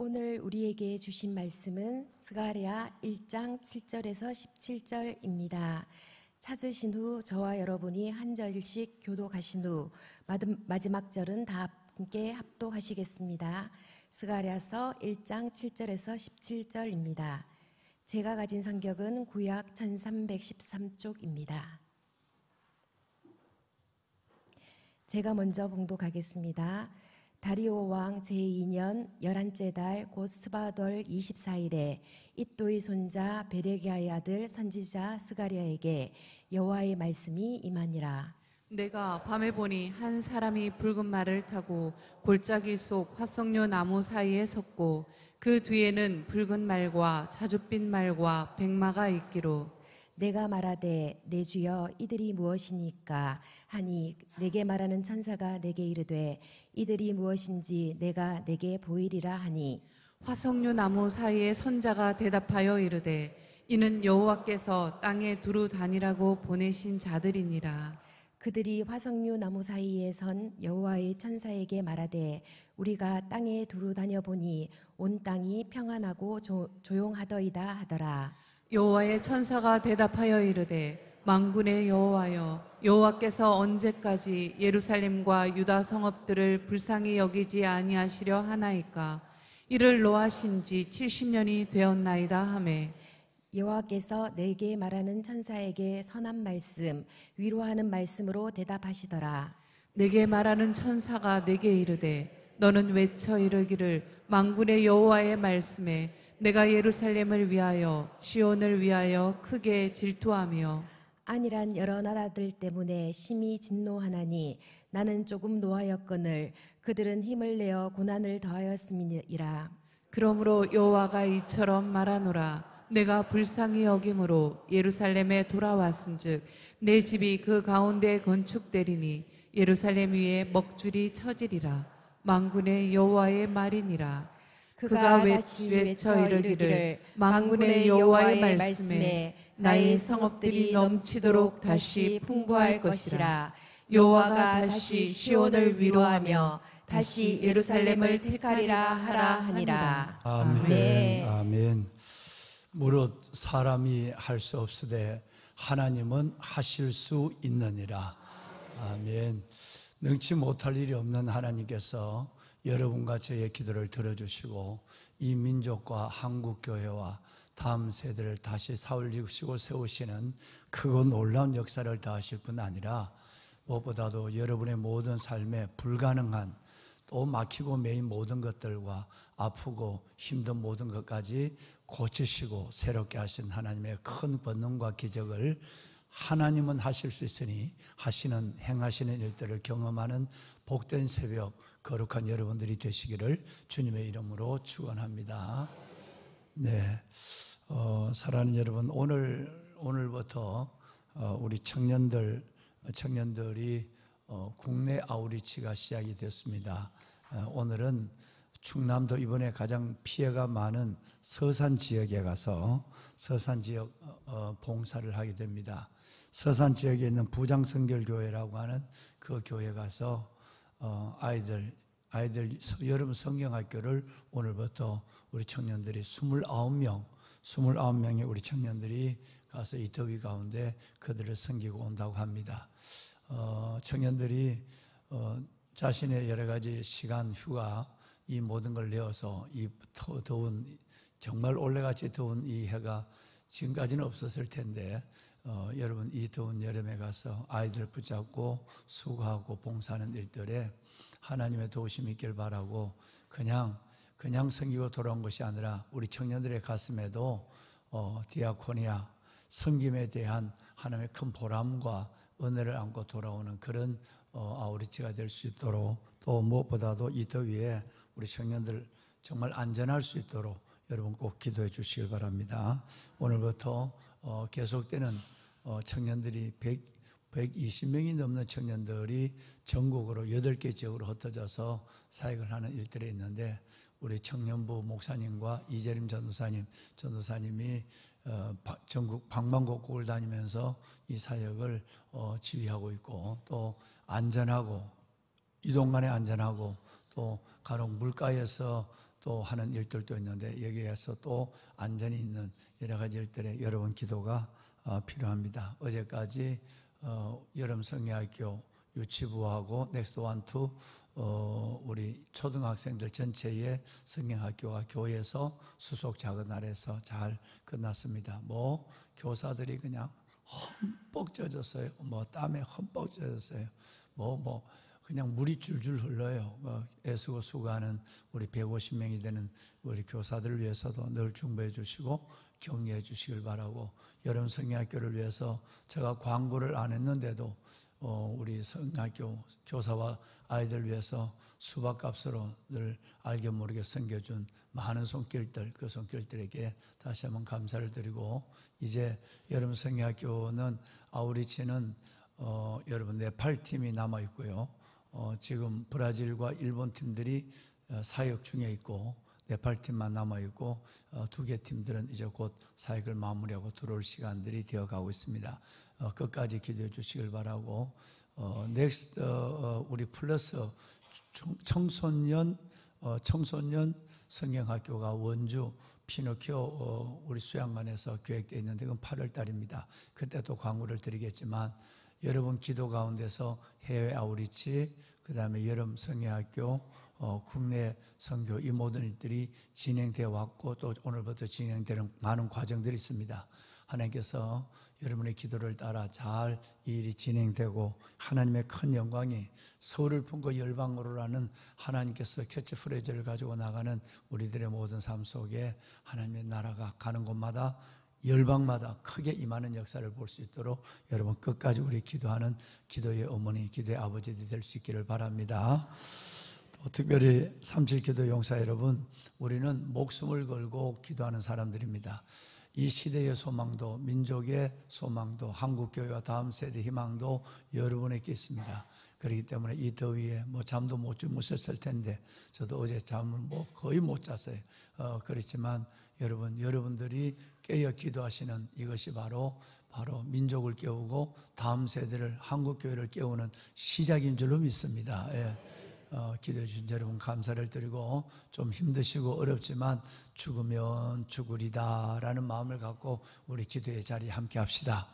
오늘 우리에게 주신 말씀은 스가랴 1장 7절에서 17절입니다. 찾으신 후 저와 여러분이 한 절씩 교독하신 후 마지막 절은 다 함께 합독하시겠습니다. 스가랴서 1장 7절에서 17절입니다. 제가 가진 성격은 구약 1313쪽입니다. 제가 먼저 봉독하겠습니다. 다리오 왕 제2년 11째 달 곧 스바돌 24일에 id도의 손자 베레기야의 아들 선지자 스가랴에게 여호와의 말씀이 임하니라. 내가 밤에 보니 한 사람이 붉은 말을 타고 골짜기 속 화석류 나무 사이에 섰고 그 뒤에는 붉은 말과 자줏빛 말과 백마가 있기로 내가 말하되 내 주여 이들이 무엇이니까 하니 내게 말하는 천사가 내게 이르되 이들이 무엇인지 내가 내게 보이리라 하니 화석류 나무 사이에 선자가 대답하여 이르되 이는 여호와께서 땅에 두루 다니라고 보내신 자들이니라. 그들이 화석류 나무 사이에 선 여호와의 천사에게 말하되 우리가 땅에 두루 다녀보니 온 땅이 평안하고 조용하더이다 하더라. 여호와의 천사가 대답하여 이르되 만군의 여호와여 여호와께서 언제까지 예루살렘과 유다 성읍들을 불쌍히 여기지 아니하시려 하나이까 이를 노하신 지 70년이 되었나이다 하매 여호와께서 내게 말하는 천사에게 선한 말씀 위로하는 말씀으로 대답하시더라. 내게 말하는 천사가 내게 이르되 너는 외쳐 이르기를 만군의 여호와의 말씀에 내가 예루살렘을 위하여 시온을 위하여 크게 질투하며 안일한 여러 나라들 때문에 심히 진노하나니 나는 조금 노하였거늘 그들은 힘을 내어 고난을 더하였음이니라. 그러므로 여호와가 이처럼 말하노라. 내가 불쌍히 여김으로 예루살렘에 돌아왔은즉 내 집이 그 가운데 건축되리니 예루살렘 위에 먹줄이 쳐지리라. 만군의 여호와의 말이니라. 그가 외쳐 이르기를 만군의 여호와의 말씀에 나의 성읍들이 넘치도록 다시 풍부할 것이라. 여호와가 다시 시온을 위로하며 다시 예루살렘을 택하리라 하라 하니라. 아멘. 아멘. 무릇 사람이 할 수 없으되 하나님은 하실 수 있느니라. 아멘. 능치 못할 일이 없는 하나님께서 여러분과 저의 기도를 들어주시고 이 민족과 한국교회와 다음 세대를 다시 살리시고 세우시는 크고 놀라운 역사를 다하실 뿐 아니라 무엇보다도 여러분의 모든 삶에 불가능한 또 막히고 매인 모든 것들과 아프고 힘든 모든 것까지 고치시고 새롭게 하신 하나님의 큰 권능과 기적을 하나님은 하실 수 있으니 행하시는 일들을 경험하는 복된 새벽 거룩한 여러분들이 되시기를 주님의 이름으로 축원합니다. 네, 사랑하는 여러분, 오늘부터 우리 청년들이 국내 아우리치가 시작이 됐습니다. 오늘은 충남도 이번에 가장 피해가 많은 서산 지역에 가서 서산 지역 봉사를 하게 됩니다. 서산 지역에 있는 부장성결교회라고 하는 그 교회 가서 아이들 여름 성경학교를 오늘부터 우리 청년들이 29명의 우리 청년들이 가서 이 더위 가운데 그들을 섬기고 온다고 합니다. 청년들이 자신의 여러 가지 시간, 휴가 이 모든 걸 내어서 이 더운 정말 올해같이 더운 이 해가 지금까지는 없었을 텐데 여러분 이 더운 여름에 가서 아이들 붙잡고 수고하고 봉사하는 일들에 하나님의 도우심이 있길 바라고 그냥 섬기고 돌아온 것이 아니라 우리 청년들의 가슴에도 디아코니아 섬김에 대한 하나님의 큰 보람과 은혜를 안고 돌아오는 그런 아우리치가 될 수 있도록 또 무엇보다도 이 더위에 우리 청년들 정말 안전할 수 있도록 여러분 꼭 기도해 주시길 바랍니다. 오늘부터 계속되는 청년들이 120명이 넘는 청년들이 전국으로 8개 지역으로 흩어져서 사역을 하는 일들이 있는데 우리 청년부 목사님과 이재림 전도사님이 전국 방방곡곡을 다니면서 이 사역을 지휘하고 있고 또 안전하고 이동간에 안전하고 또 간혹 물가에서 또 하는 일들도 있는데 여기에서 또 안전이 있는 여러 가지 일들에 여러분 기도가 필요합니다. 어제까지 여름 성리학교 유치부하고 넥스트 원투 우리 초등학생들 전체의 성경학교가 교회에서 수속 작은 아래에서 잘 끝났습니다. 뭐 교사들이 그냥 흠뻑 젖었어요. 뭐 땀에 흠뻑 젖었어요. 뭐 그냥 물이 줄줄 흘러요. 애쓰고 수고하는 우리 150명이 되는 우리 교사들을 위해서도 늘 중보해 주시고 격려해 주시길 바라고, 여름 성경학교를 위해서 제가 광고를 안 했는데도 우리 성경학교 교사와 아이들 위해서 수박값으로 늘 알게 모르게 섬겨준 많은 손길들, 그 손길들에게 다시 한번 감사를 드리고, 이제 여름 성경학교는 아우리치는 여러분 네팔팀이 남아 있고요. 지금 브라질과 일본 팀들이 사역 중에 있고 네팔팀만 남아있고 2개 팀들은 이제 곧 사역을 마무리하고 들어올 시간들이 되어가고 있습니다. 끝까지 기도해 주시길 바라고, 넥스트 우리 플러스 청소년 성경학교가 원주 피노키오 우리 수양관에서 계획되어 있는데 그건 8월 달입니다. 그때 또 광고를 드리겠지만 여러분 기도 가운데서 해외 아우리치, 그 다음에 여름 성경학교, 국내 선교, 이 모든 일들이 진행되어 왔고 또 오늘부터 진행되는 많은 과정들이 있습니다. 하나님께서 여러분의 기도를 따라 잘 이 일이 진행되고 하나님의 큰 영광이 서울을 품고 열방으로라는 하나님께서 캐치프레이즈를 가지고 나가는 우리들의 모든 삶 속에 하나님의 나라가 가는 곳마다 열방마다 크게 임하는 역사를 볼 수 있도록 여러분 끝까지 우리 기도하는 기도의 어머니, 기도의 아버지들이 될 수 있기를 바랍니다. 또 특별히 37기도 용사 여러분, 우리는 목숨을 걸고 기도하는 사람들입니다. 이 시대의 소망도, 민족의 소망도, 한국교회와 다음 세대 희망도 여러분에게 있습니다. 그렇기 때문에 이 더위에 잠도 못 주무셨을 텐데, 저도 어제 잠을 거의 못 잤어요. 그렇지만 여러분들이 깨어 기도하시는 이것이 바로 민족을 깨우고 다음 세대를, 한국교회를 깨우는 시작인 줄로 믿습니다. 예. 기도해 주신 여러분 감사를 드리고, 좀 힘드시고 어렵지만 죽으면 죽으리다 라는 마음을 갖고 우리 기도의 자리에 함께 합시다.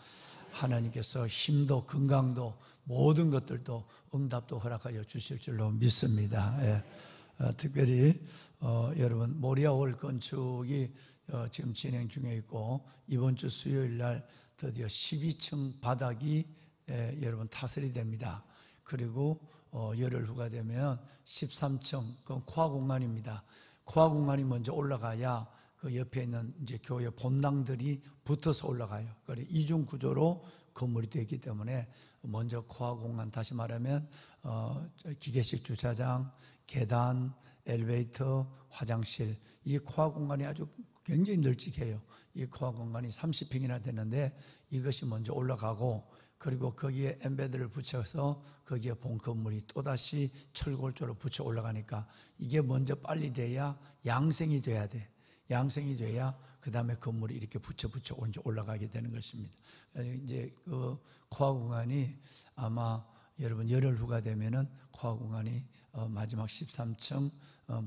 하나님께서 힘도 건강도 모든 것들도 응답도 허락하여 주실 줄로 믿습니다. 예. 특별히 여러분 모리아홀 건축이 지금 진행 중에 있고, 이번 주 수요일 날 드디어 12층 바닥이 여러분 타설이 됩니다. 그리고 열흘 후가 되면 13층, 그건 코아 공간입니다. 코아 공간이 먼저 올라가야 그 옆에 있는 이제 교회 본당들이 붙어서 올라가요. 그래 이중 구조로 건물이 되어 있기 때문에 먼저 코아 공간, 다시 말하면 기계식 주차장, 계단, 엘리베이터, 화장실, 이 코아 공간이 아주 굉장히 널찍해요. 이 코아 공간이 30평이나 되는데 이것이 먼저 올라가고, 그리고 거기에 엠베드를 붙여서 거기에 본 건물이 또다시 철골조로 붙여 올라가니까 이게 먼저 빨리 돼야 양생이 돼야 돼. 양생이 돼야 그 다음에 건물이 이렇게 붙여 올라가게 되는 것입니다. 이제 그 코아 공간이 아마 여러분 열흘 후가 되면은 코아 공간이 마지막 13층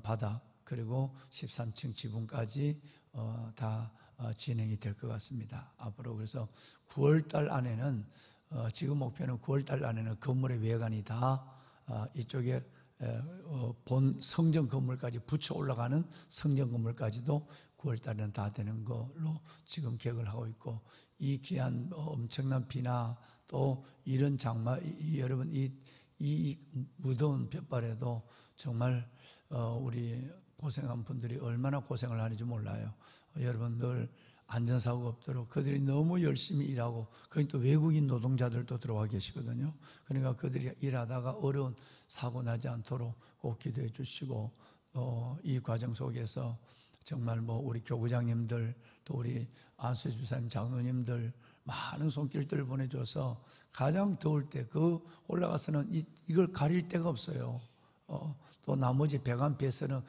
바닥 그리고 13층 지붕까지 다 진행이 될 것 같습니다. 앞으로 그래서 9월달 안에는 지금 목표는 9월달 안에는 건물의 외관이 다 이쪽에 본 성전 건물까지 붙여 올라가는 성전 건물까지도 9월달에는 다 되는 걸로 지금 계획을 하고 있고, 이 귀한 엄청난 비나 또 이런 장마, 여러분 이 무더운 볕바래도 정말 우리 고생한 분들이 얼마나 고생을 하는지 몰라요. 여러분 늘 안전사고가 없도록 그들이 너무 열심히 일하고, 거기 또 외국인 노동자들도 들어와 계시거든요. 그러니까 그들이 일하다가 어려운 사고 나지 않도록 꼭 기도해 주시고, 이 과정 속에서 정말 우리 교구장님들, 또 우리 안수 집사님, 장로님들 많은 손길들을 보내줘서 가장 더울 때 그 올라가서는 이걸 가릴 데가 없어요. 또 나머지 배관 배선은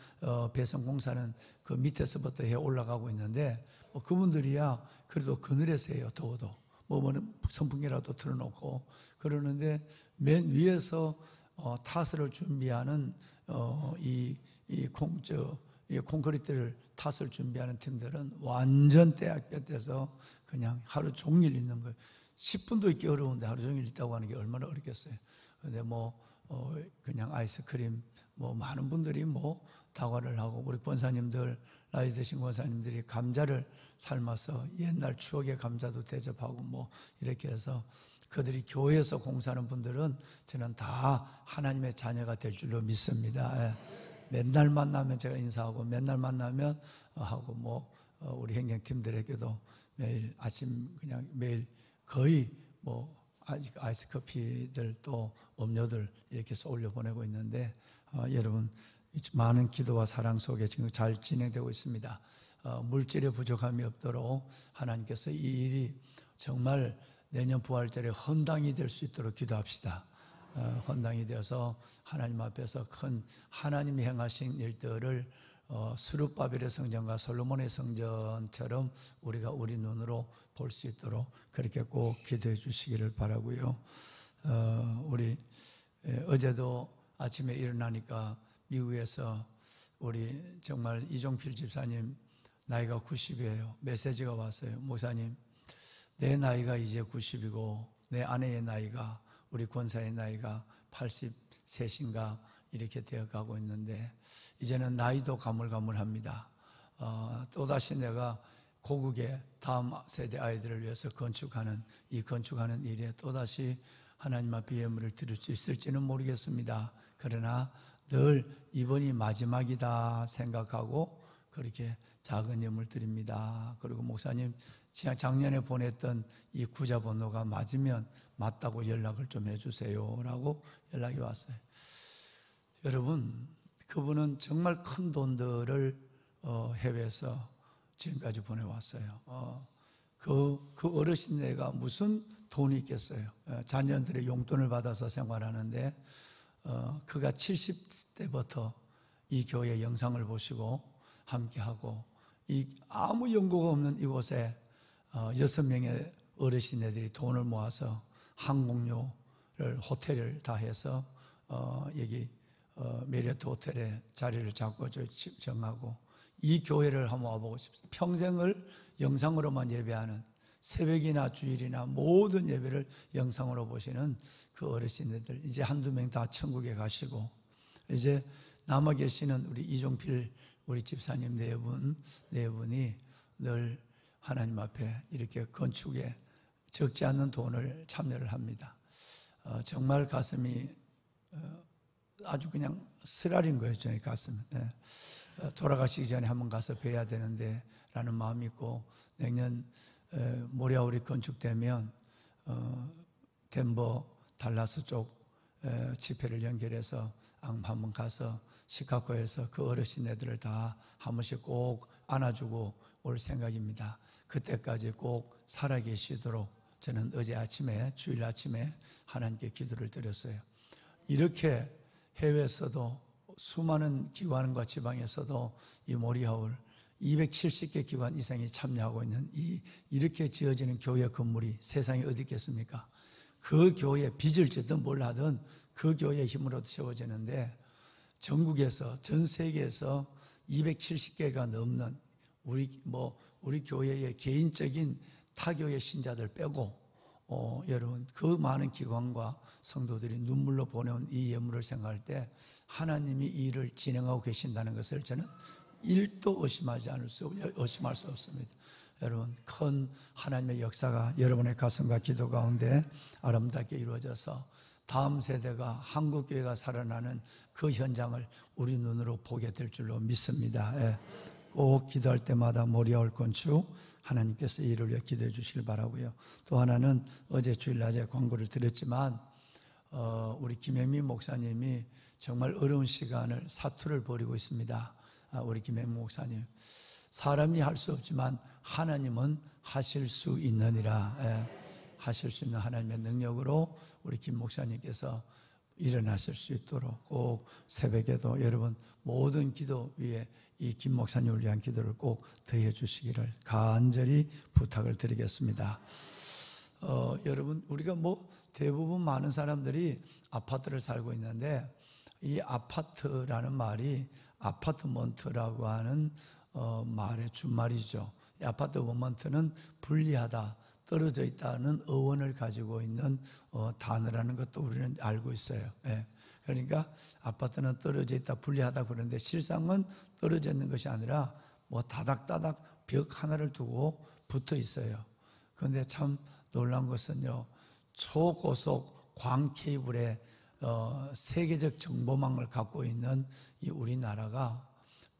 배선 공사는 그 밑에서부터 해 올라가고 있는데, 그분들이야 그래도 그늘에서 해요. 더워도 선풍기라도 틀어놓고 그러는데, 맨 위에서 타설을 준비하는 이 콘크리트를 탓을 준비하는 팀들은 완전 떼서 그냥 하루 종일 있는 거예요. 10분도 있기 어려운데 하루 종일 있다고 하는 게 얼마나 어렵겠어요. 근데 그냥 아이스크림, 많은 분들이 다과를 하고, 우리 권사님들, 나이 드신 권사님들이 감자를 삶아서 옛날 추억의 감자도 대접하고 이렇게 해서 그들이 교회에서 공사하는 분들은 저는 다 하나님의 자녀가 될 줄로 믿습니다. 예. 맨날 만나면 제가 인사하고, 맨날 만나면 하고, 우리 행정팀들에게도 매일 아침 그냥 매일 거의 아직 아이스 커피들 또 음료들 이렇게 쏘려 보내고 있는데, 여러분 많은 기도와 사랑 속에 지금 잘 진행되고 있습니다. 물질의 부족함이 없도록 하나님께서 이 일이 정말 내년 부활절에 헌당이 될 수 있도록 기도합시다. 헌당이 되어서 하나님 앞에서 큰 하나님이 행하신 일들을 스룹바벨의 성전과 솔로몬의 성전처럼 우리가 우리 눈으로 볼 수 있도록 그렇게 꼭 기도해 주시기를 바라고요. 우리 어제도 아침에 일어나니까 미국에서 우리 정말 이종필 집사님 나이가 90이에요. 메시지가 왔어요. 목사님, 내 나이가 이제 90이고 내 아내의 나이가, 우리 권사의 나이가 83인가 이렇게 되어가고 있는데 이제는 나이도 가물가물합니다. 또다시 내가 고국의 다음 세대 아이들을 위해서 건축하는 일에 또다시 하나님 앞에 예물을 드릴 수 있을지는 모르겠습니다. 그러나 늘 이번이 마지막이다 생각하고 그렇게 작은 예물 드립니다. 그리고 목사님, 작년에 보냈던 이 구자번호가 맞다고 연락을 좀 해주세요 라고 연락이 왔어요. 여러분, 그분은 정말 큰 돈들을 해외에서 지금까지 보내왔어요. 그 어르신네가 무슨 돈이 있겠어요. 자녀들의 용돈을 받아서 생활하는데 그가 70대부터 이 교회 영상을 보시고 함께하고, 이 아무 연고가 없는 이곳에 6명의 어르신네들이 돈을 모아서 항공료를 호텔을 다 해서 여기 메리어트 호텔에 자리를 잡고 정하고, 이 교회를 한번 와보고 싶습니다. 평생을 영상으로만 예배하는, 새벽이나 주일이나 모든 예배를 영상으로 보시는 그 어르신들, 이제 한두 명 다 천국에 가시고, 이제 남아 계시는 우리 이종필 우리 집사님 네 분이 늘 하나님 앞에 이렇게 건축에 적지 않는 돈을 참여를 합니다. 정말 가슴이 아주 그냥 쓰라린 거예요. 저희 가슴. 돌아가시기 전에 한번 가서 뵈야 되는데 라는 마음이 있고, 내년 모리아울이 건축되면 덴버, 달라스 쪽 집회를 연결해서 한번 가서 시카고에서 그 어르신네들을 다 한 번씩 꼭 안아주고 올 생각입니다. 그때까지 꼭 살아계시도록 저는 어제 아침에, 주일 아침에 하나님께 기도를 드렸어요. 이렇게 해외에서도 수많은 기관과 지방에서도 이 모리아울 270개 기관 이상이 참여하고 있는 이렇게 지어지는 교회 건물이 세상에 어디 있겠습니까? 그 교회에 빚을 지든 뭘 하든 그 교회의 힘으로 세워지는데, 전국에서, 전 세계에서 270개가 넘는 우리 교회의 개인적인 타교의 신자들 빼고 여러분, 그 많은 기관과 성도들이 눈물로 보내온 이 예물을 생각할 때 하나님이 이 일을 진행하고 계신다는 것을 저는 1도 의심할 수 없습니다. 여러분, 큰 하나님의 역사가 여러분의 가슴과 기도 가운데 아름답게 이루어져서 다음 세대가, 한국교회가 살아나는 그 현장을 우리 눈으로 보게 될 줄로 믿습니다. 꼭 기도할 때마다 모리아울 건축 하나님께서 이를 위해 기도해 주시길 바라고요. 또 하나는 어제 주일 낮에 광고를 드렸지만 우리 김혜미 목사님이 정말 어려운 시간을, 사투를 벌이고 있습니다. 우리 김혜미 목사님, 사람이 할 수 없지만 하나님은 하실 수 있느니라. 하실 수 있는 하나님의 능력으로 우리 김 목사님께서 일어나실 수 있도록 꼭 새벽에도 여러분 모든 기도 위에 이 김 목사님을 위한 기도를 꼭 더해 주시기를 간절히 부탁을 드리겠습니다. 여러분, 우리가 대부분 많은 사람들이 아파트를 살고 있는데, 이 아파트라는 말이 아파트먼트라고 하는 말의 준말이죠. 이 아파트먼트는 분리하다, 떨어져 있다는 어원을 가지고 있는 단어라는 것도 우리는 알고 있어요. 예. 그러니까 아파트는 떨어져 있다, 분리하다 그러는데 실상은 떨어져 있는 것이 아니라 뭐 다닥다닥 벽 하나를 두고 붙어 있어요. 그런데 참 놀라운 것은요, 초고속 광 케이블의 세계적 정보망을 갖고 있는 이 우리나라가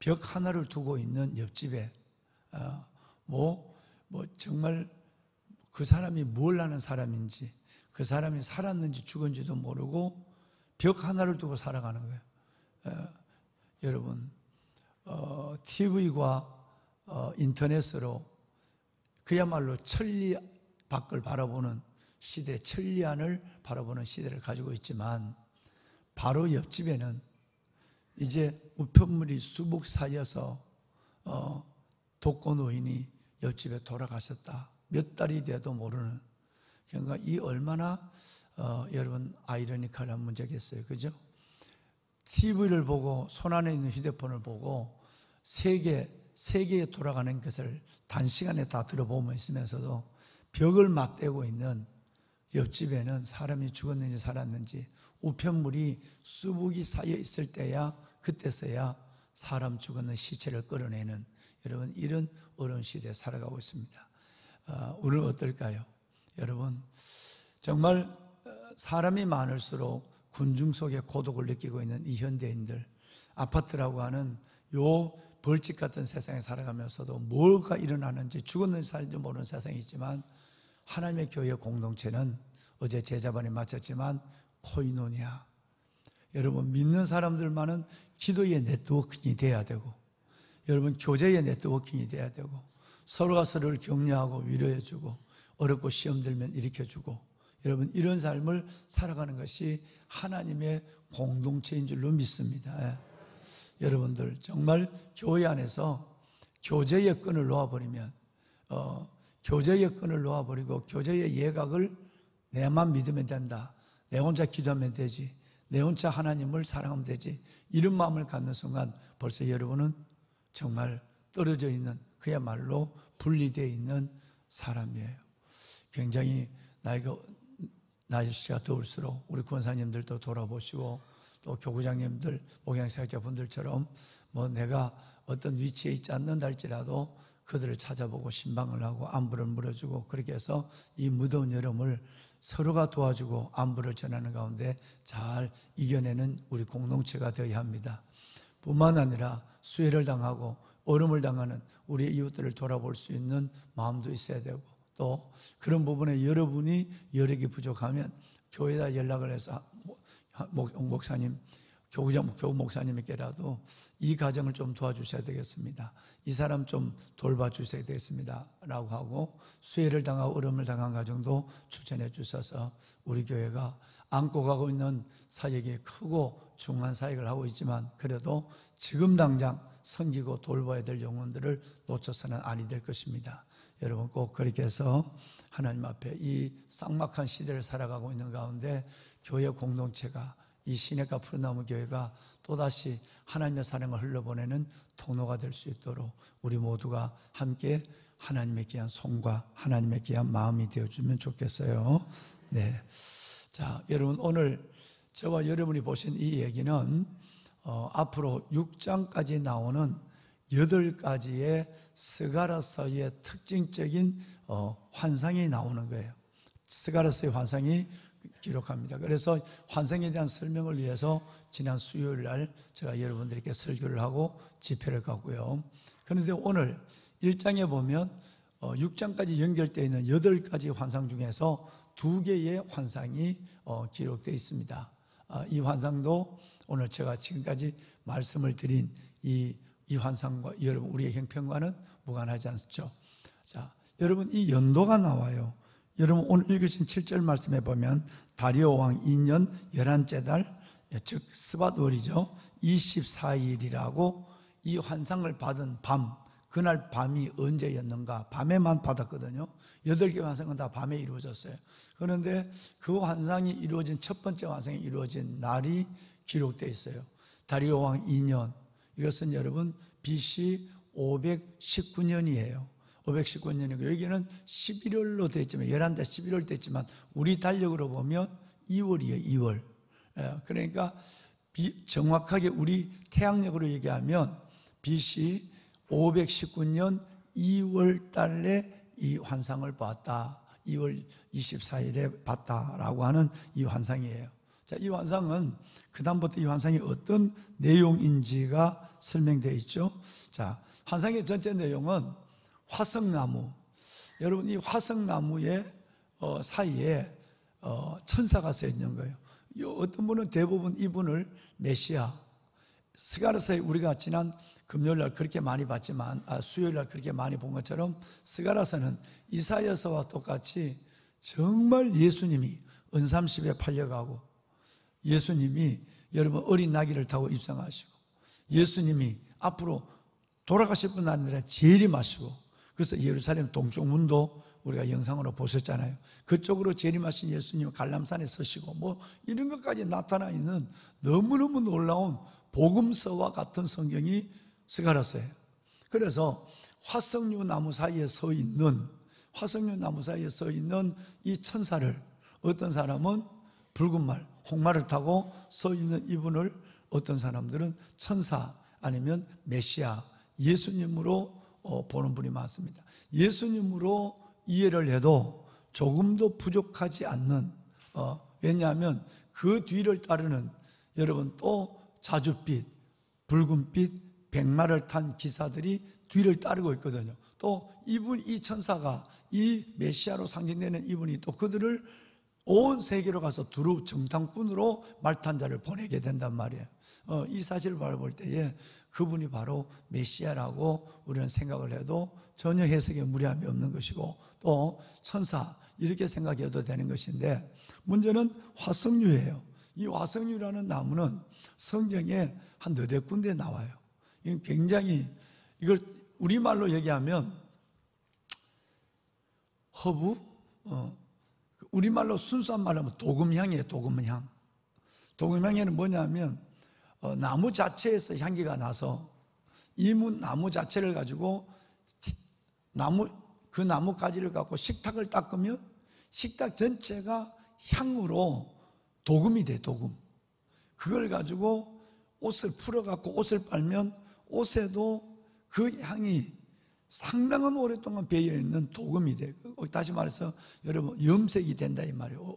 벽 하나를 두고 있는 옆집에 정말 그 사람이 뭘 하는 사람인지, 그 사람이 살았는지 죽은지도 모르고 벽 하나를 두고 살아가는 거예요. 여러분, TV와 인터넷으로 그야말로 천리 밖을 바라보는 시대, 천리안을 바라보는 시대를 가지고 있지만 바로 옆집에는 이제 우편물이 수북 쌓여서 독거노인이 옆집에 돌아가셨다. 몇 달이 돼도 모르는. 그러니까 이 얼마나 여러분 아이러니컬한 문제겠어요. 그죠? TV를 보고 손안에 있는 휴대폰을 보고 세계에 돌아가는 것을 단시간에 다 들어보면 있으면서도 벽을 맞대고 있는 옆집에는 사람이 죽었는지 살았는지 우편물이 수북이 쌓여 있을 때야, 그때서야 사람 죽었는 시체를 끌어내는, 여러분 이런 어려운 시대에 살아가고 있습니다. 우리는 어떨까요? 여러분 정말 사람이 많을수록 군중 속에 고독을 느끼고 있는 이 현대인들, 아파트라고 하는 요 벌집 같은 세상에 살아가면서도 뭐가 일어나는지, 죽었는지 살는지 모르는 세상이 있지만 하나님의 교회 공동체는 어제 제자반에 마쳤지만 코이노니아, 여러분 믿는 사람들만은 기도의 네트워킹이 돼야 되고, 여러분 교제의 네트워킹이 돼야 되고, 서로가 서로를 격려하고 위로해주고, 어렵고 시험 들면 일으켜주고, 여러분 이런 삶을 살아가는 것이 하나님의 공동체인 줄로 믿습니다. 여러분들 정말 교회 안에서 교제의 끈을 놓아버리면, 교제의 끈을 놓아버리고 교제의 예각을 내만 믿으면 된다, 내 혼자 기도하면 되지, 내 혼자 하나님을 사랑하면 되지, 이런 마음을 갖는 순간 벌써 여러분은 정말 떨어져 있는, 그야말로 분리되어 있는 사람이에요. 굉장히 날씨가 더울수록 우리 권사님들도 돌아보시고, 또 교구장님들, 목양사역자분들처럼 내가 어떤 위치에 있지 않는다 할지라도 그들을 찾아보고 신방을 하고 안부를 물어주고, 그렇게 해서 이 무더운 여름을 서로가 도와주고 안부를 전하는 가운데 잘 이겨내는 우리 공동체가 되어야 합니다. 뿐만 아니라 수해를 당하고 얼음을 당하는 우리 이웃들을 돌아볼 수 있는 마음도 있어야 되고, 또 그런 부분에 여러분이 여력이 부족하면 교회에다 연락을 해서 목사님, 교구 목사님에게라도 이 가정을 좀 도와주셔야 되겠습니다, 이 사람 좀 돌봐주셔야 되겠습니다 라고 하고, 수해를 당하고 얼음을 당한 가정도 추천해 주셔서 우리 교회가 안고 가고 있는 사역이 크고 중요한 사역을 하고 있지만, 그래도 지금 당장 섬기고 돌봐야 될 영혼들을 놓쳐서는 아니 될 것입니다. 여러분 꼭 그렇게 해서 하나님 앞에 이 쌍막한 시대를 살아가고 있는 가운데 교회 공동체가, 이 시내가 푸른나무 교회가 또다시 하나님의 사랑을 흘러보내는 통로가 될 수 있도록 우리 모두가 함께 하나님의 귀한 손과 하나님의 귀한 마음이 되어주면 좋겠어요. 네. 자, 여러분 오늘 저와 여러분이 보신 이 얘기는 앞으로 6장까지 나오는 8가지의 스가랴서의 특징적인 환상이 나오는 거예요. 스가랴서의 환상이 기록합니다. 그래서 환상에 대한 설명을 위해서 지난 수요일 날 제가 여러분들께 설교를 하고 집회를 갔고요. 그런데 오늘 1장에 보면 6장까지 연결되어 있는 8가지 환상 중에서 2개의 환상이 기록되어 있습니다. 이 환상도 오늘 제가 지금까지 말씀을 드린 이 환상과 여러분 우리의 형편과는 무관하지 않죠. 자, 여러분 이 연도가 나와요. 여러분 오늘 읽으신 7절 말씀에 보면 다리오 왕 2년 11째 달, 즉 스밧월이죠, 24일이라고 이 환상을 받은 밤, 그날 밤이 언제였는가, 밤에만 받았거든요. 8개 환상은 다 밤에 이루어졌어요. 그런데 그 환상이 이루어진 첫 번째 환상이 이루어진 날이 기록되어 있어요. 다리오 왕 2년 이것은 여러분 BC 519년이에요. 519년이고 여기는 11월로 됐지만 11달 11월 됐지만 우리 달력으로 보면 2월이에요. 2월. 그러니까 정확하게 우리 태양력으로 얘기하면 BC 519년 2월 달에 이 환상을 봤다. 2월 24일에 봤다라고 하는 이 환상이에요. 자, 이 환상은 그다음부터 이 환상이 어떤 내용인지가 설명되어 있죠. 자, 환상의 전체 내용은 화석나무, 여러분 이 화석나무의 사이에 천사가 서 있는 거예요. 어떤 분은 대부분 이분을 메시아, 스가랴서에 우리가 지난 금요일날 그렇게 많이 봤지만 수요일날 그렇게 많이 본 것처럼 스가랴서는 이사야서와 똑같이 정말 예수님이 은삼십에 팔려가고 예수님이 여러분 어린 나귀를 타고 입성하시고 예수님이 앞으로 돌아가실 뿐 아니라 재림하시고 그래서 예루살렘 동쪽 문도 우리가 영상으로 보셨잖아요. 그쪽으로 재림하신 예수님 갈람산에 서시고 뭐 이런 것까지 나타나 있는 너무너무 놀라운 복음서와 같은 성경이 스가랴서예요. 그래서 화석류 나무 사이에 서 있는 이 천사를 어떤 사람은 붉은 말, 홍말을 타고 서 있는 이분을 어떤 사람들은 천사 아니면 메시아, 예수님으로 보는 분이 많습니다. 예수님으로 이해를 해도 조금도 부족하지 않는 왜냐하면 그 뒤를 따르는 여러분 또 자줏빛, 붉은빛, 백마를 탄 기사들이 뒤를 따르고 있거든요. 또 이 천사가 이 메시아로 상징되는 이분이 또 그들을 온 세계로 가서 두루 정탐꾼으로 말탄 자를 보내게 된단 말이에요. 이 사실을 바라볼 때에 그분이 바로 메시아라고 우리는 생각을 해도 전혀 해석에 무리함이 없는 것이고 또 천사 이렇게 생각해도 되는 것인데 문제는 화석류예요. 이 화석류라는 나무는 성경에 한 너댓 군데 나와요. 이건 굉장히 이걸 우리말로 얘기하면 허브 우리말로 순수한 말로 하면 도금향이에요. 도금향. 도금향에는 뭐냐면 나무 자체에서 향기가 나서 이 나무 자체를 가지고 그 나뭇가지를 갖고 식탁을 닦으면 식탁 전체가 향으로 도금이 돼. 도금. 그걸 가지고 옷을 풀어갖고 옷을 빨면 옷에도 그 향이 상당한 오랫동안 배어있는 도금이 돼. 다시 말해서 여러분 염색이 된다 이 말이에요.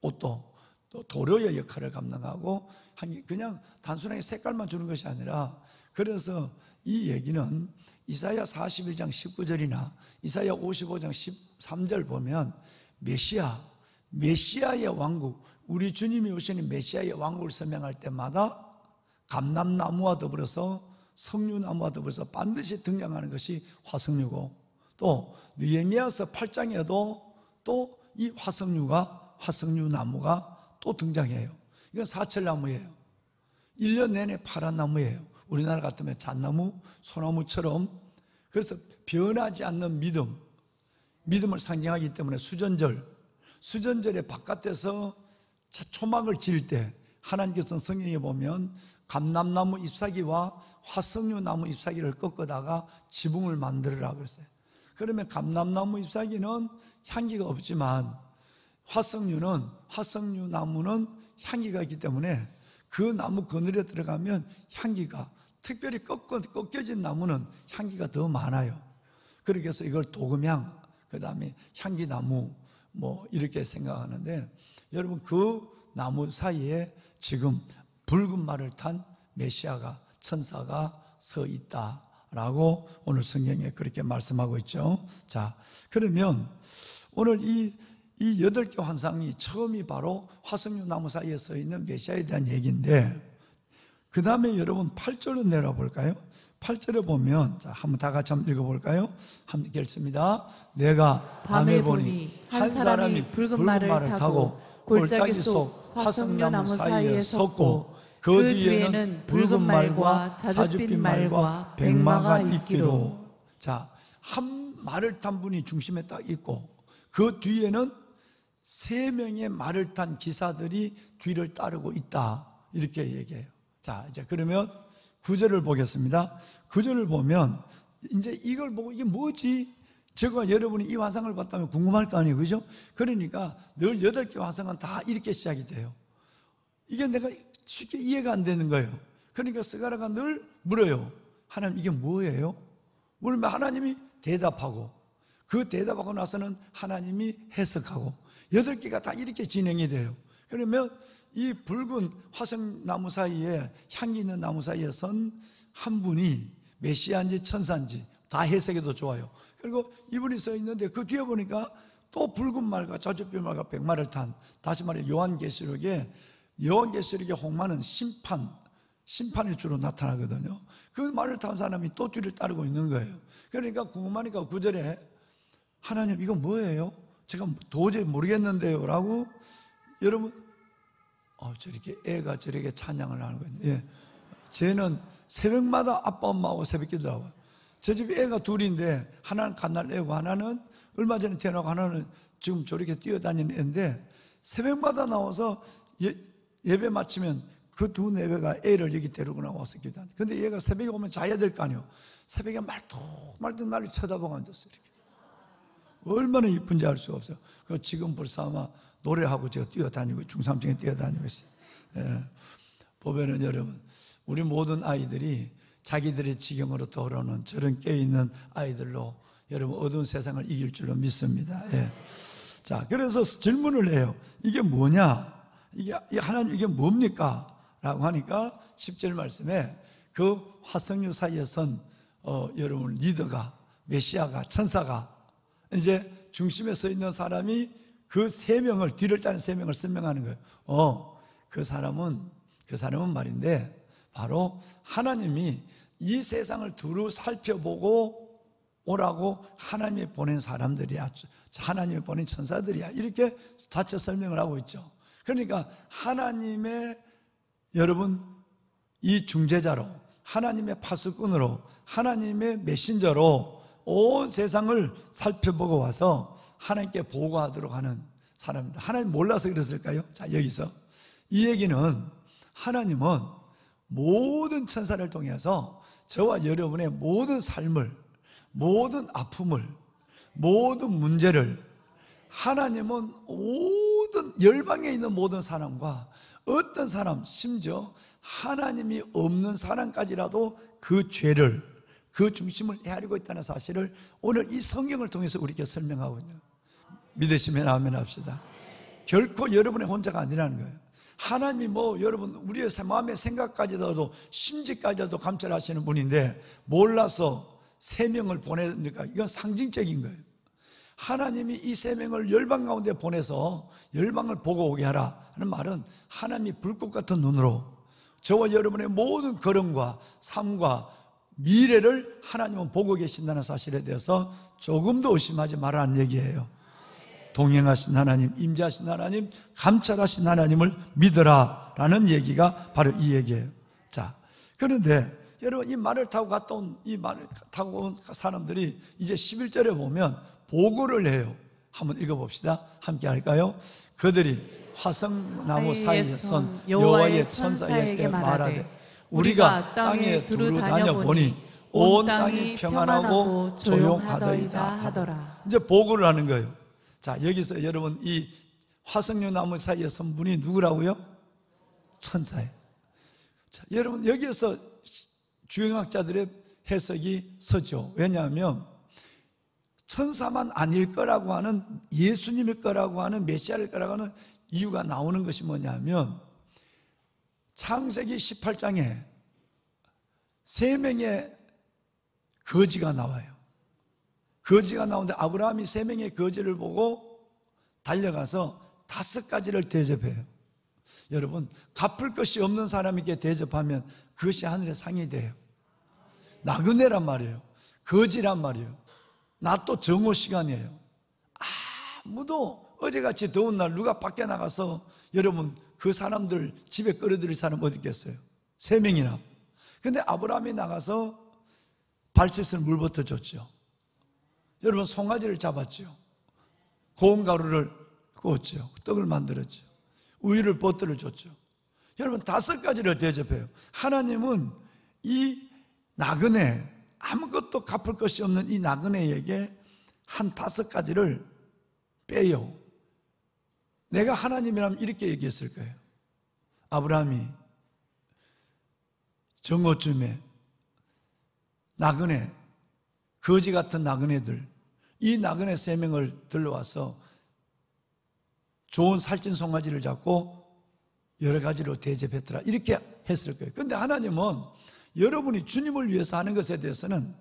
옷도 또 도료의 역할을 감당하고 그냥 단순하게 색깔만 주는 것이 아니라 그래서 이 얘기는 이사야 41장 19절이나 이사야 55장 13절 보면 메시아의 왕국, 우리 주님이 오시는 메시아의 왕국을 설명할 때마다 감람나무와 더불어서 석류나무와 더불어서 반드시 등장하는 것이 화석류고 또 느헤미야서 8장에도 또 이 화석류나무가 또 등장해요. 이건 사철나무예요. 1년 내내 파란 나무예요. 우리나라 같으면 잣나무, 소나무처럼. 그래서 변하지 않는 믿음을 상징하기 때문에 수전절의 바깥에서 초막을 지을 때 하나님께서는 성경에 보면 감람나무 잎사귀와 화석류나무 잎사귀를 꺾어다가 지붕을 만들으라 그랬어요. 그러면 감람나무 잎사귀는 향기가 없지만 화석류나무는 향기가 있기 때문에 그 나무 그늘에 들어가면 향기가 특별히 꺾여진 나무는 향기가 더 많아요. 그래서 이걸 도금향, 그 다음에 향기나무 뭐 이렇게 생각하는데 여러분 그 나무 사이에 지금 붉은 말을 탄 메시아가 천사가 서 있다라고 오늘 성경에 그렇게 말씀하고 있죠. 자, 그러면 오늘 이 8개 환상이 처음이 바로 화석류 나무 사이에 서 있는 메시아에 대한 얘기인데 그 다음에 여러분 8절로 내려볼까요? 8절에 보면 자 한번 다 같이 한번 읽어볼까요? 함께 읽습니다. 내가 밤에 보니 한 사람이 붉은 말을 타고 골짜기 속 화석나무 사이에 섰고 그 뒤에는 붉은 말과 자줏빛 말과 백마가 있기로. 자, 한 말을 탄 분이 중심에 딱 있고 그 뒤에는 3명의 말을 탄 기사들이 뒤를 따르고 있다 이렇게 얘기해요. 자, 이제 그러면 9절을 보겠습니다. 9절을 보면 이제 이걸 보고 이게 뭐지? 저가 여러분이 이 환상을 봤다면 궁금할 거 아니에요, 그죠? 그러니까 늘 8개 환상은 다 이렇게 시작이 돼요. 이게 내가 쉽게 이해가 안 되는 거예요. 그러니까 스가랴가 늘 물어요. 하나님, 이게 뭐예요? 물으면 하나님이 대답하고, 그 대답하고 나서는 하나님이 해석하고, 8개가 다 이렇게 진행이 돼요. 그러면 이 붉은 화성나무 사이에, 향기 있는 나무 사이에 선 한 분이 메시아인지 천사인지 다 해석해도 좋아요. 그리고 이분이 서 있는데 그 뒤에 보니까 또 붉은 말과 자줏빛 말과 백마를 탄, 다시 말해 요한계시록의 홍마는 심판의 주로 나타나거든요. 그 말을 탄 사람이 또 뒤를 따르고 있는 거예요. 그러니까 궁금하니까 9절에 하나님, 이거 뭐예요? 제가 도저히 모르겠는데요 라고. 여러분, 저렇게 애가 저렇게 찬양을 하는 거예요. 예. 쟤는 새벽마다 아빠 엄마하고 새벽기도 하고, 저 집에 애가 둘인데 하나는 갓날 애고 하나는 얼마 전에 태어나고 하나는 지금 저렇게 뛰어다니는 애인데, 새벽마다 나와서 예배 마치면 그 두 내외가 애를 여기 데리고 나와서 기도한다. 근데 얘가 새벽에 오면 자야 될 거 아니에요. 새벽에 말똥말똥 나를 쳐다보고 앉았어. 이렇게. 얼마나 이쁜지 알 수가 없어요. 지금 벌써 아마 노래하고 제가 뛰어다니고 중3층에 뛰어다니고 있어요. 예. 보면은 여러분, 우리 모든 아이들이 자기들의 지경으로 떠오르는 저런 깨어있는 아이들로 여러분 어두운 세상을 이길 줄로 믿습니다. 예. 자, 그래서 질문을 해요. 이게 뭐냐? 하나님, 이게 뭡니까? 라고 하니까 10절 말씀에 그 화석류 사이에 선 여러분 리더가, 메시아가, 천사가, 이제 중심에 서 있는 사람이 그 3명을, 뒤를 따른 3명을 설명하는 거예요. 그 사람은 말인데 바로 하나님이 이 세상을 두루 살펴보고 오라고 하나님이 보낸 사람들이야, 하나님이 보낸 천사들이야, 이렇게 자체 설명을 하고 있죠. 그러니까 하나님의, 여러분, 이 중재자로, 하나님의 파수꾼으로, 하나님의 메신저로 온 세상을 살펴보고 와서 하나님께 보고하도록 하는 사람입니다. 하나님 몰라서 그랬을까요? 자, 여기서 이 얘기는 하나님은 모든 천사를 통해서 저와 여러분의 모든 삶을, 모든 아픔을, 모든 문제를 하나님은 모든 열방에 있는 모든 사람과 어떤 사람, 심지어 하나님이 없는 사람까지라도 그 죄를, 그 중심을 헤아리고 있다는 사실을 오늘 이 성경을 통해서 우리에게 설명하고 있는, 믿으시면 아멘 합시다. 결코 여러분의 혼자가 아니라는 거예요. 하나님이 여러분 우리의 마음의 생각까지도 심지까지도 감찰하시는 분인데 몰라서 3명을 보내니까 이건 상징적인 거예요. 하나님이 이 3명을 열방 가운데 보내서 열방을 보고 오게 하라 하는 말은 하나님이 불꽃 같은 눈으로 저와 여러분의 모든 걸음과 삶과 미래를 하나님은 보고 계신다는 사실에 대해서 조금도 의심하지 말라는 얘기예요. 동행하신 하나님, 임재하신 하나님, 감찰하신 하나님을 믿어라 라는 얘기가 바로 이 얘기예요. 자, 그런데 여러분, 이 말을 타고 갔다 온, 이 말을 타고 온 사람들이 이제 11절에 보면 보고를 해요. 한번 읽어봅시다. 함께 할까요? 그들이 화성나무 사이에 선 여호와의 천사에게 말하되 우리가 땅에 두루 다녀보니 온 땅이 평안하고 조용하더이다 하더라. 이제 보고를 하는 거예요. 자, 여기서 여러분 이 화석류 나무 사이에 선 분이 누구라고요? 천사예요. 자, 여러분 여기에서 주행학자들의 해석이 서죠. 왜냐하면 천사만 아닐 거라고 하는, 예수님일 거라고 하는, 메시아일 거라고 하는 이유가 나오는 것이 뭐냐면 창세기 18장에 3명의 거지가 나와요. 거지가 나오는데 아브라함이 3명의 거지를 보고 달려가서 5가지를 대접해요. 여러분, 갚을 것이 없는 사람에게 대접하면 그것이 하늘의 상이 돼요. 나그네란 말이에요. 거지란 말이에요. 낮도 정오 시간이에요. 아무도 어제같이 더운 날 누가 밖에 나가서 여러분 그 사람들 집에 끌어들일 사람 어디 있겠어요? 3명이나. 근데 아브라함이 나가서 발 씻을 물부터 줬죠. 여러분 송아지를 잡았죠. 고운 가루를 구웠죠. 떡을 만들었죠. 우유를 버터를 줬죠. 여러분 5가지를 대접해요. 하나님은 이 나그네, 아무것도 갚을 것이 없는 이 나그네에게 한 5가지를 빼요. 내가 하나님이라면 이렇게 얘기했을 거예요. 아브라함이 정오쯤에 나그네, 거지 같은 나그네들, 이 나그네 3명을 들러와서 좋은 살찐 송아지를 잡고 여러 가지로 대접했더라, 이렇게 했을 거예요. 그런데 하나님은 여러분이 주님을 위해서 하는 것에 대해서는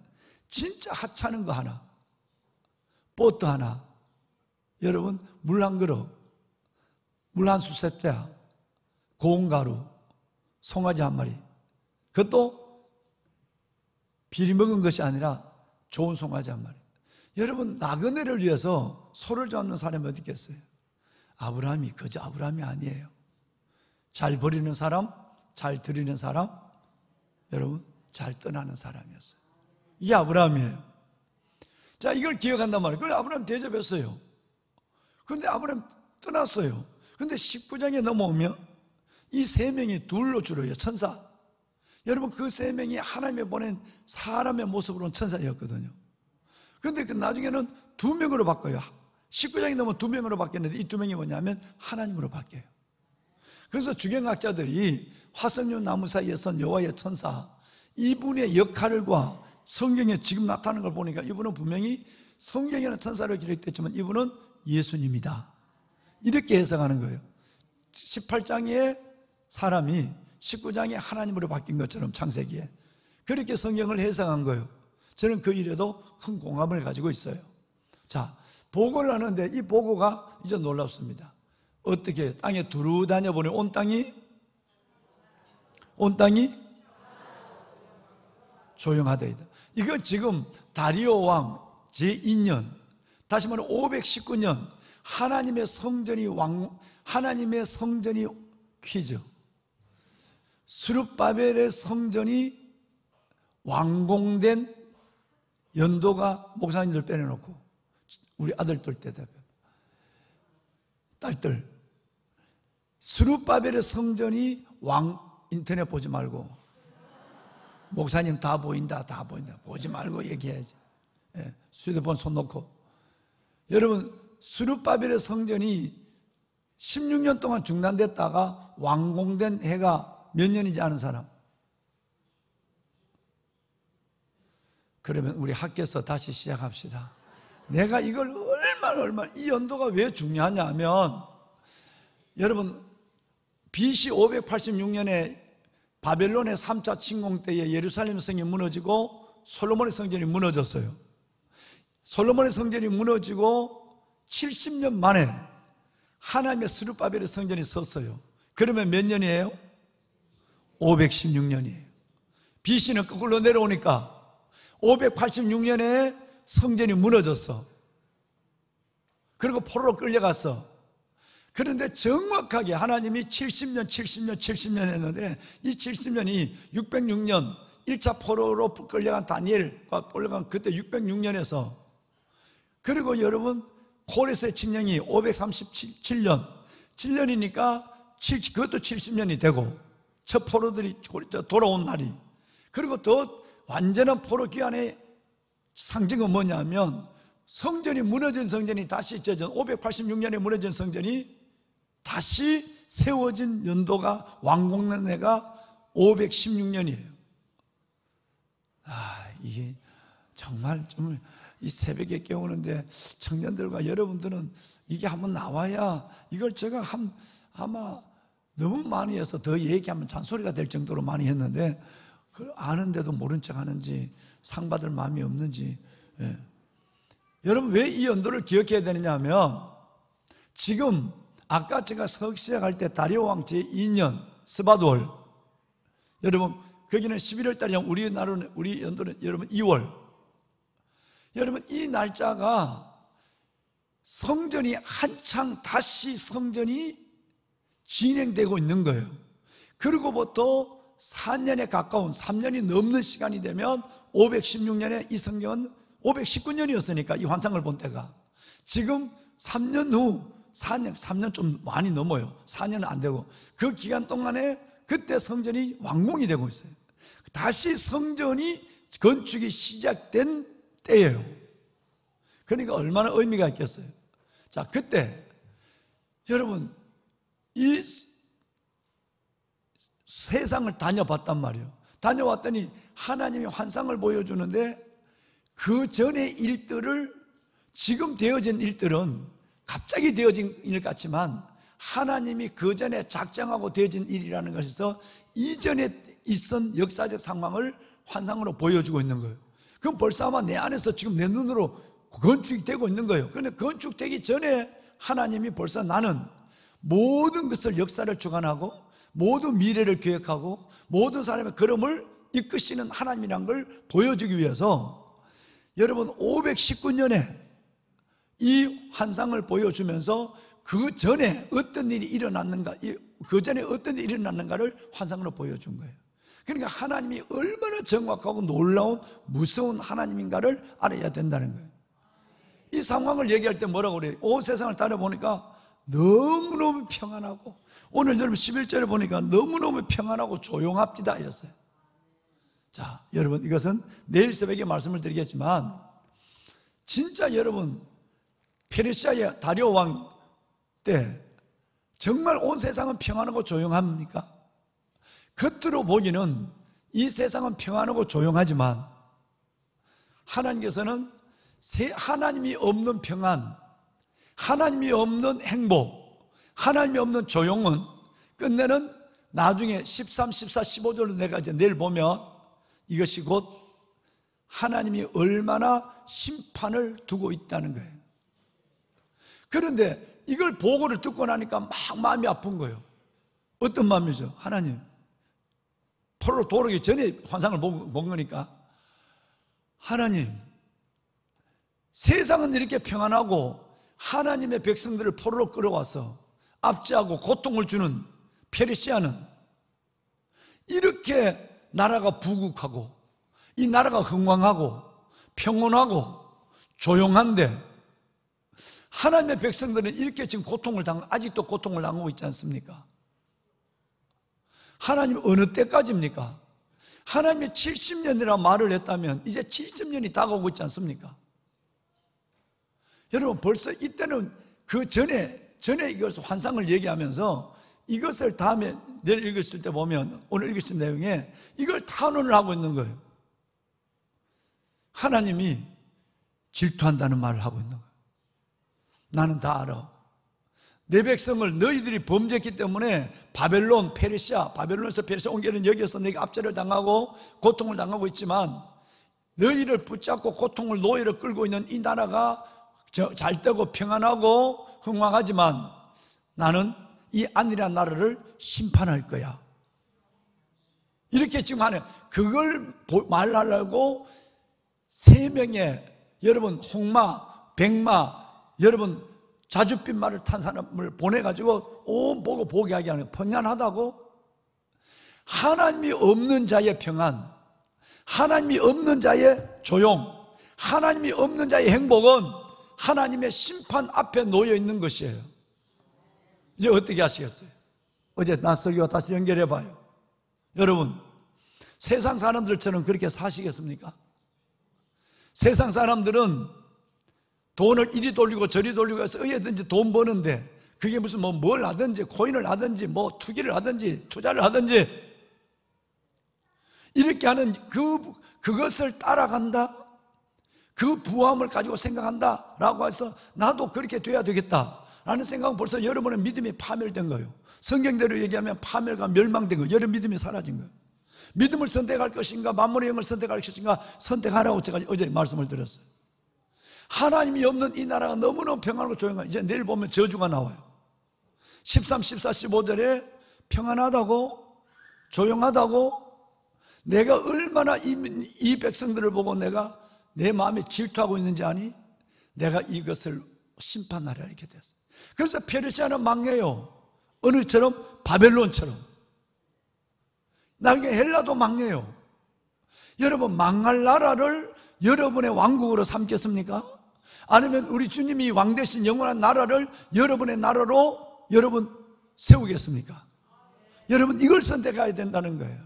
진짜 하찮은 거 하나, 보트 하나, 여러분 물 한 그릇, 물 한 수세대야, 고운 가루, 송아지 한 마리, 그것도 비리 먹은 것이 아니라 좋은 송아지 한 마리. 여러분 나그네를 위해서 소를 잡는 사람이 어디 있겠어요? 아브라함이 그저 아브라함이 아니에요. 잘 버리는 사람, 잘 드리는 사람, 여러분 잘 떠나는 사람이었어요. 이게 아브라함이에요. 자, 이걸 기억한단 말이에요. 그래, 아브라함 대접했어요. 그런데 아브라함 떠났어요. 그런데 19장에 넘어오면 이 3명이 둘로 줄어요. 천사. 여러분 그 3명이 하나님이 보낸 사람의 모습으로 온 천사였거든요. 그런데 그 나중에는 2명으로 바꿔요. 19장이 넘으면 2명으로 바뀌었는데 이 2명이 뭐냐면 하나님으로 바뀌어요. 그래서 주경학자들이 화석류 나무 사이에 선 여호와의 천사, 이분의 역할과 성경에 지금 나타나는 걸 보니까 이분은 분명히 성경에는 천사로 기록됐지만 이분은 예수님이다, 이렇게 해석하는 거예요. 18장에 사람이 19장에 하나님으로 바뀐 것처럼 창세기에 그렇게 성경을 해석한 거예요. 저는 그 일에도 큰 공감을 가지고 있어요. 자, 보고를 하는데 이 보고가 이제 놀랍습니다. 어떻게 땅에 두루 다녀보니 온 땅이 조용하더이다. 이거 지금 다리오 왕 제2년, 다시 말하면 519년 하나님의 성전이 퀴즈. 스룹바벨의 성전이 완공된 연도가 목사님들 빼내놓고 우리 아들들 대답해. 딸들. 스룹바벨의 성전이 인터넷 보지 말고, 목사님 다 보인다, 다 보인다, 보지 말고 얘기해야지. 예, 휴대폰 손 놓고. 여러분, 스룹바벨의 성전이 16년 동안 중단됐다가 완공된 해가 몇 년이지 아는 사람? 그러면 우리 학교에서 다시 시작합시다. 내가 이걸 얼마나 이 연도가 왜 중요하냐 하면, 여러분 BC 586년에 바벨론의 3차 침공 때에 예루살렘 성이 무너지고 솔로몬의 성전이 무너졌어요. 솔로몬의 성전이 무너지고 70년 만에 하나님의 스룹바벨의 성전이 섰어요. 그러면 몇 년이에요? 516년이에요. BC는 거꾸로 내려오니까 586년에 성전이 무너졌어. 그리고 포로로 끌려갔어. 그런데 정확하게 하나님이 70년 했는데 이 70년이 606년 1차 포로로 끌려간 다니엘과 끌려간 그때 606년에서, 그리고 여러분 고레스의 칙령이 537년 7년이니까 그것도 70년이 되고 첫 포로들이 돌아온 날이, 그리고 더 완전한 포로 기한의 상징은 뭐냐면 성전이 무너진 성전이 다시 586년에 무너진 성전이 다시 세워진 연도가 완공된 해가 516년이에요. 이게 정말 이 새벽에 깨우는데 청년들과 여러분들은 이게 한번 나와야, 이걸 제가 아마 너무 많이 해서 더 얘기하면 잔소리가 될 정도로 많이 했는데, 그걸 아는데도 모른 척 하는지 상 받을 마음이 없는지. 예. 여러분 왜 이 연도를 기억해야 되느냐 하면, 지금 아까 제가 서기 시작할 때 다리오 왕 제2년 스바돌, 여러분 거기는 11월 달이면 우리 연도는 여러분 2월. 여러분 이 날짜가 성전이 한창 다시 성전이 진행되고 있는 거예요. 그리고부터 4년에 가까운 3년이 넘는 시간이 되면 516년에 이 성경은 519년이었으니까 이 환상을 본 때가, 지금 3년 후 3년 좀 많이 넘어요. 4년은 안 되고 그 기간 동안에 그때 성전이 완공이 되고 있어요. 다시 성전이 건축이 시작된 때예요. 그러니까 얼마나 의미가 있겠어요. 자, 그때 여러분 이 세상을 다녀봤단 말이에요. 다녀왔더니 하나님이 환상을 보여주는데 그 전의 일들을, 지금 되어진 일들은 갑자기 되어진 일 같지만 하나님이 그 전에 작정하고 되어진 일이라는 것에서 이전에 있던 역사적 상황을 환상으로 보여주고 있는 거예요. 그럼 벌써 아마 내 안에서 지금 내 눈으로 건축이 되고 있는 거예요. 그런데 건축되기 전에 하나님이 벌써 나는 모든 것을 역사를 주관하고 모든 미래를 계획하고 모든 사람의 걸음을 이끄시는 하나님이라는 걸 보여주기 위해서 여러분 519년에 이 환상을 보여주면서 그 전에 어떤 일이 일어났는가, 그 전에 어떤 일이 일어났는가를 환상으로 보여준 거예요. 그러니까 하나님이 얼마나 정확하고 놀라운 무서운 하나님인가를 알아야 된다는 거예요. 이 상황을 얘기할 때 뭐라고 그래요? 온 세상을 다녀보니까 너무너무 평안하고, 오늘 여러분 11절에 보니까 너무너무 평안하고 조용합디다 이랬어요. 자, 여러분 이것은 내일 새벽에 말씀을 드리겠지만 진짜 여러분 페르시아의 다리오 왕 때 정말 온 세상은 평안하고 조용합니까? 겉으로 보기는 이 세상은 평안하고 조용하지만 하나님께서는 하나님이 없는 평안, 하나님이 없는 행복, 하나님이 없는 조용은 끝내는 나중에 13, 14, 15절로 내가 이제 내일 보면 이것이 곧 하나님이 얼마나 심판을 두고 있다는 거예요. 그런데 이걸 보고를 듣고 나니까 막 마음이 아픈 거예요. 어떤 마음이죠? 하나님, 포로로 돌아오기 전에 환상을 본 거니까 하나님, 세상은 이렇게 평안하고 하나님의 백성들을 포로로 끌어와서 압제하고 고통을 주는 페르시아는 이렇게 나라가 부국하고 이 나라가 흥왕하고 평온하고 조용한데 하나님의 백성들은 이렇게 지금 아직도 고통을 당하고 있지 않습니까? 하나님 어느 때까지입니까? 하나님이 70년이라 말을 했다면 이제 70년이 다가오고 있지 않습니까? 여러분 벌써 이때는 그 전에 이것을 환상을 얘기하면서 이것을 다음에 내일 읽으실 때 보면 오늘 읽으신 내용에 이걸 탄원을 하고 있는 거예요. 하나님이 질투한다는 말을 하고 있는 거예요. 나는 다 알아. 내 백성을 너희들이 범죄했기 때문에 바벨론, 바벨론에서 페르시아 옮겨는 여기에서 내가 압제를 당하고 고통을 당하고 있지만 너희를 붙잡고 고통을 노예로 끌고 있는 이 나라가 잘 되고 평안하고 흥왕하지만 나는 이 안일한 나라를 심판할 거야. 이렇게 지금 하네. 그걸 말하려고 3명의 여러분 홍마, 백마, 여러분 자줏빛 말을 탄 사람을 보내가지고 온 보고 보게 하게 하는 거예요. 평안하다고? 하나님이 없는 자의 평안, 하나님이 없는 자의 조용, 하나님이 없는 자의 행복은 하나님의 심판 앞에 놓여 있는 것이에요. 이제 어떻게 하시겠어요? 어제 낯설기와 다시 연결해 봐요. 여러분 세상 사람들처럼 그렇게 사시겠습니까? 세상 사람들은 돈을 이리 돌리고 저리 돌리고 해서 어디든지 돈 버는데 그게 무슨 뭘 하든지 코인을 하든지 투기를 하든지 투자를 하든지 이렇게 하는 그것을 따라간다, 그 부함을 가지고 생각한다 라고 해서 나도 그렇게 돼야 되겠다 라는 생각은 벌써 여러분의 믿음이 파멸된 거예요. 성경대로 얘기하면 파멸과 멸망된 거예요. 여러분 믿음이 사라진 거예요. 믿음을 선택할 것인가 만물의 영을 선택할 것인가 선택하라고 제가 어제 말씀을 드렸어요. 하나님이 없는 이 나라가 너무너무 평안하고 조용하고 이제 내일 보면 저주가 나와요. 13, 14, 15절에 평안하다고 조용하다고 내가 얼마나 이 백성들을 보고 내가 내 마음에 질투하고 있는지 아니? 내가 이것을 심판하라 이렇게 됐어요. 그래서 페르시아는 망해요. 어느처럼? 바벨론처럼. 나중에 헬라도 망해요. 여러분 망할 나라를 여러분의 왕국으로 삼겠습니까? 아니면 우리 주님이 왕 대신 영원한 나라를 여러분의 나라로 여러분 세우겠습니까? 여러분 이걸 선택해야 된다는 거예요.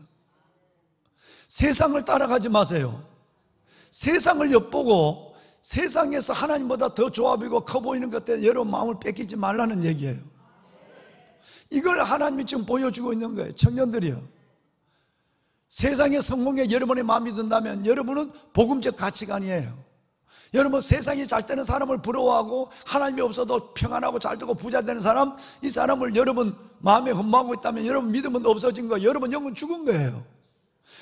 세상을 따라가지 마세요. 세상을 엿보고 세상에서 하나님보다 더 좋아 보이고 커 보이는 것 때문에 여러분 마음을 뺏기지 말라는 얘기예요. 이걸 하나님이 지금 보여주고 있는 거예요. 청년들이요, 세상의 성공에 여러분의 마음이 든다면 여러분은 복음적 가치관이에요. 여러분 세상이 잘 되는 사람을 부러워하고 하나님이 없어도 평안하고 잘 되고 부자 되는 사람, 이 사람을 여러분 마음에 흠모하고 있다면 여러분 믿음은 없어진 거예요. 여러분 영은 죽은 거예요.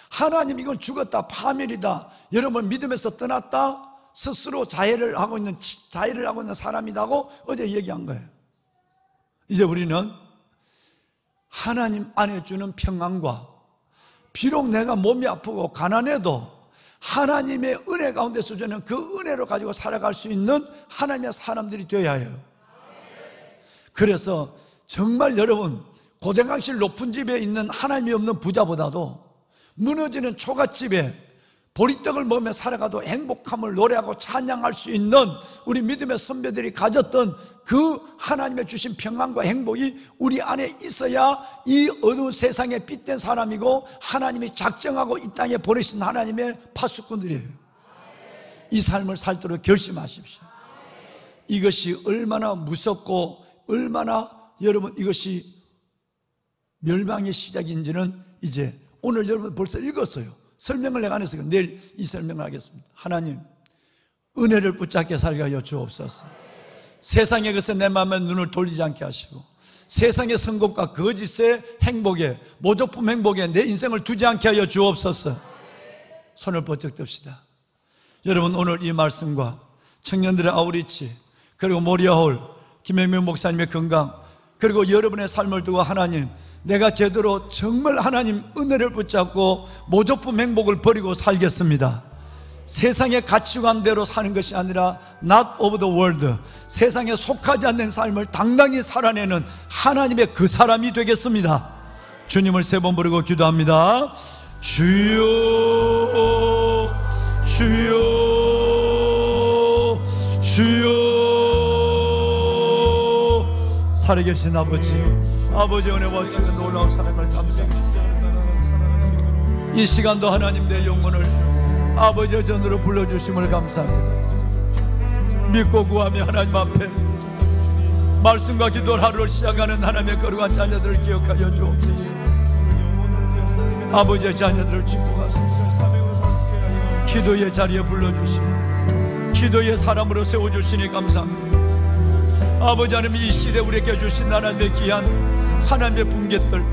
하나님 이건 죽었다, 파멸이다, 여러분 믿음에서 떠났다, 스스로 자해를 하고 있는 사람이라고 어제 얘기한 거예요. 이제 우리는 하나님 안에 주는 평안과, 비록 내가 몸이 아프고 가난해도 하나님의 은혜 가운데서 주는 그 은혜로 가지고 살아갈 수 있는 하나님의 사람들이 되어야 해요. 그래서 정말 여러분 고대강실 높은 집에 있는 하나님이 없는 부자보다도 무너지는 초가집에 보리떡을 먹으며 살아가도 행복함을 노래하고 찬양할 수 있는 우리 믿음의 선배들이 가졌던 그 하나님의 주신 평안과 행복이 우리 안에 있어야 이 어두운 세상에 빛된 사람이고 하나님이 작정하고 이 땅에 보내신 하나님의 파수꾼들이에요. 이 삶을 살도록 결심하십시오. 이것이 얼마나 무섭고 얼마나 여러분 이것이 멸망의 시작인지는 이제 오늘 여러분 벌써 읽었어요. 설명을 내가 안 했어요. 내일 이 설명을 하겠습니다. 하나님, 은혜를 붙잡게 살게 하여 주옵소서. 세상의 것에 내 마음에 눈을 돌리지 않게 하시고 세상의 성공과 거짓의 행복에, 모조품 행복에 내 인생을 두지 않게 하여 주옵소서. 손을 번쩍 듭시다. 여러분 오늘 이 말씀과 청년들의 아우리치, 그리고 모리아홀 김영명 목사님의 건강, 그리고 여러분의 삶을 두고 하나님, 내가 제대로 정말 하나님 은혜를 붙잡고 모조품 행복을 버리고 살겠습니다. 세상의 가치관대로 사는 것이 아니라 not of the world, 세상에 속하지 않는 삶을 당당히 살아내는 하나님의 그 사람이 되겠습니다. 주님을 세 번 부르고 기도합니다. 주여 주여 주여. 살아계신 아버지, 아버지의 은혜와 주의 놀라운 사랑을 감사합니다. 이 시간도 하나님 내 영혼을 아버지의 전으로 불러주심을 감사합니다. 믿고 구하며 하나님 앞에 말씀과 기도를 하루를 시작하는 하나님의 거룩한 자녀들을 기억하여 주옵소서. 아버지의 자녀들을 축복하소서. 기도의 자리에 불러주시고 기도의 사람으로 세워주시니 감사합니다. 아버지 하나님, 이 시대 우리에게 주신 하나님의 귀한 하나님의 분깃들,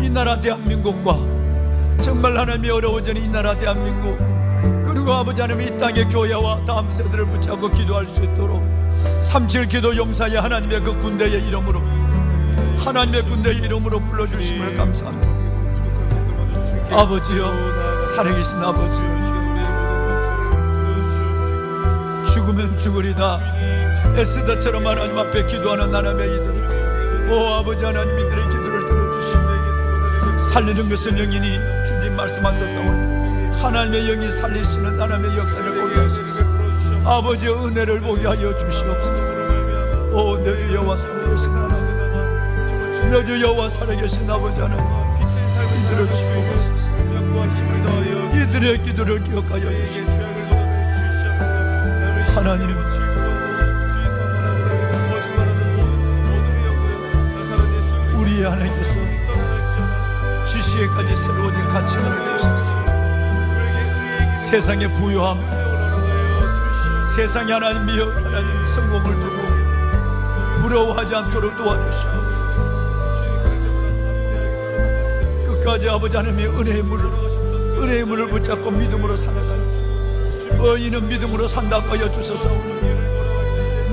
이 나라 대한민국과 정말 하나님이 어려워지는 이 나라 대한민국, 그리고 아버지 하나님 이 땅의 교회와 다음 세대를 붙잡고 기도할 수 있도록 37 기도 용사의 하나님의 그 군대의 이름으로, 하나님의 군대의 이름으로 불러주심을 감사합니다. 아버지여, 살아계신 아버지, 죽으면 죽으리다 에스더처럼 하나님 앞에 기도하는 하나님의 이들, 오 아버지 하나님, 이들의 기도를 들어주시고 살리는 것은 영이니 주님 말씀하셨사오니 하나님의 영이 살리시는 하나님의 역사를 보게 하시옵소서. 아버지의 은혜를 보게 하여 주시옵소서. 오 내 주 여호와 살아계신 하나님, 내 주 여호와 살아계신 아버지 하나님, 이들을 축복하소서. 이들의 기도를 기억하여 주시옵소서. 하나님, 우리 하나님께서 지시에까지 새로워진 가치관을 주시옵소서. 세상의 부유함, 세상의 하나님 미역 하나님 성공을 두고 부러워하지 않도록 도와주시고 끝까지 아버지 하나님의 은혜의 문을 붙잡고 믿음으로 살아가는 의인은 믿음으로 산다고 하여 주소서.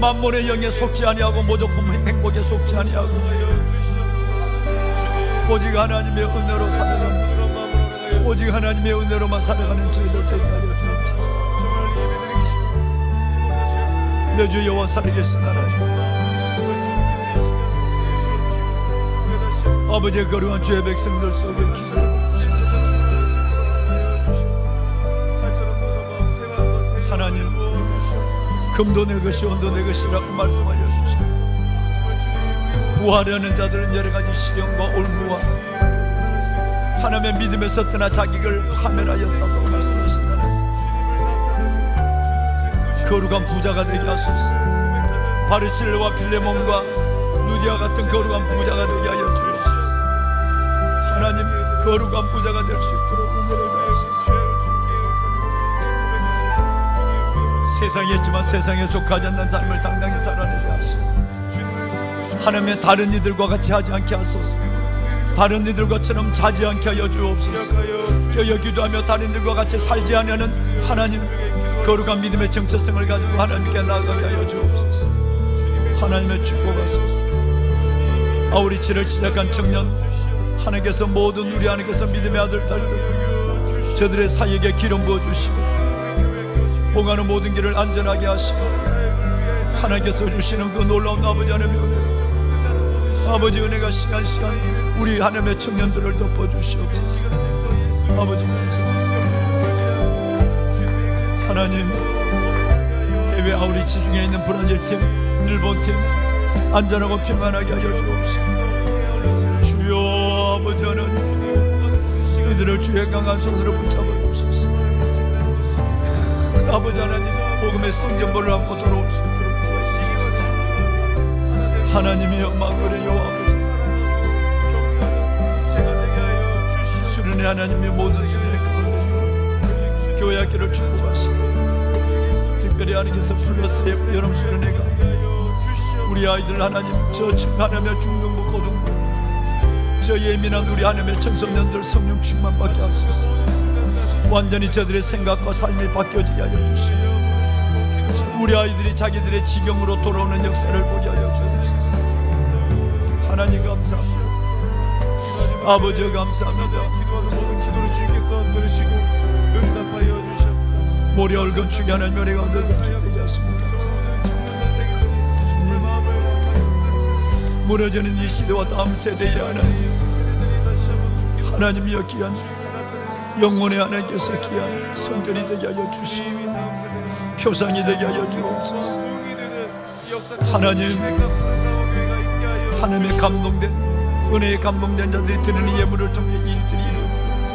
만몬의 영에 속지 아니하고 모조품의 행복에 속지 아니하고 오직 하나님의 은혜로 살아가는, 오직 하나님의 은혜로만 살아가는 저희들 되게 하여 주옵소서. 내 주 여호와 살아계신 하나님, 아버지의 거룩한 주의 백성들 속에 하나님, 금도 내 것이 은도 내 것이라고 말씀하여 주시고 구하려는 자들은 여러 가지 시련과 올무와 하나님의 믿음에서 떠나 자기를 하멸하였다고 말씀하신다는 거룩한 부자가 되게 하소서. 바르실레와 빌레몬과 누디와 같은 거룩한 부자가 되게 하여 주옵소서. 하나님, 거룩한 부자가 될 수 있도록 은혜를 주옵소서. 세상에 있지만 세상에 속하지 않는 삶을 당당히 살아내게 하시고, 하나님의 다른 이들과 같이 하지 않게 하소서. 다른 이들과처럼 자지 않게 하여 주옵소서. 여여 기도하며 다른 이들과 같이 살지 않으려는 하나님 거룩한 믿음의 정체성을 가지고 하나님께 나아가게 하여 주옵소서. 하나님의 축복하소서. 우리 지를 시작한 청년 하나님께서 모든 우리 하나님께서 믿음의 아들 딸들 저들의 사역에 기름 부어주시고 봉하는 모든 길을 안전하게 하시고 하나님께서 주시는 그 놀라운 아버지 하나님의 은혜, 아버지 은혜가 시간 우리 하나님의 청년들을 덮어주시옵소서. 아버지 감사합니다. 하나님, 해외 아우리치 중에 있는 브라질팀, 일본팀 안전하고 평안하게 하여 주옵소서. 주여 아버지 하나님, 이들을 주의 강한 손으로 붙잡아 주옵소서. 아버지 하나님, 복음의 성전벌을 안고 돌아올 수 있도록 하나님이여 만군의 여호와 아버지, 수련의 하나님의 모든 수련의 가운데 교회 학교를 축복하시고 특별히 하나님께서 플러스의 여름 수련회가 우리 아이들 하나님, 저 하나님의 중등부 고등부 저 예민한 우리 하나님의 청소년들 성령 충만 받게 하소서. 완전히 저들의 생각과 삶이 바뀌어지게 하여 주시고 우리 아이들이 자기들의 지경으로 돌아오는 역사를 보게 하여 주옵소서. 하나님 감사합니다. 아버지 감사합니다. 기도를 주께서 들으시고 응답하여 주시옵소서. 모래 얼건 축이 하나님 은혜 가운데 건축되게 하십니다. 무너지는 이 시대와 다음 세대의 하나님이여 귀한 영혼의 하나님께서 귀한 성전이 되게 하여 주시고 표상이 되게 하여 주옵소서. 하나님, 하나님의 감동된 은혜에 감동된 자들이 드리는 예물을 통해 일들이 이루어지옵소서.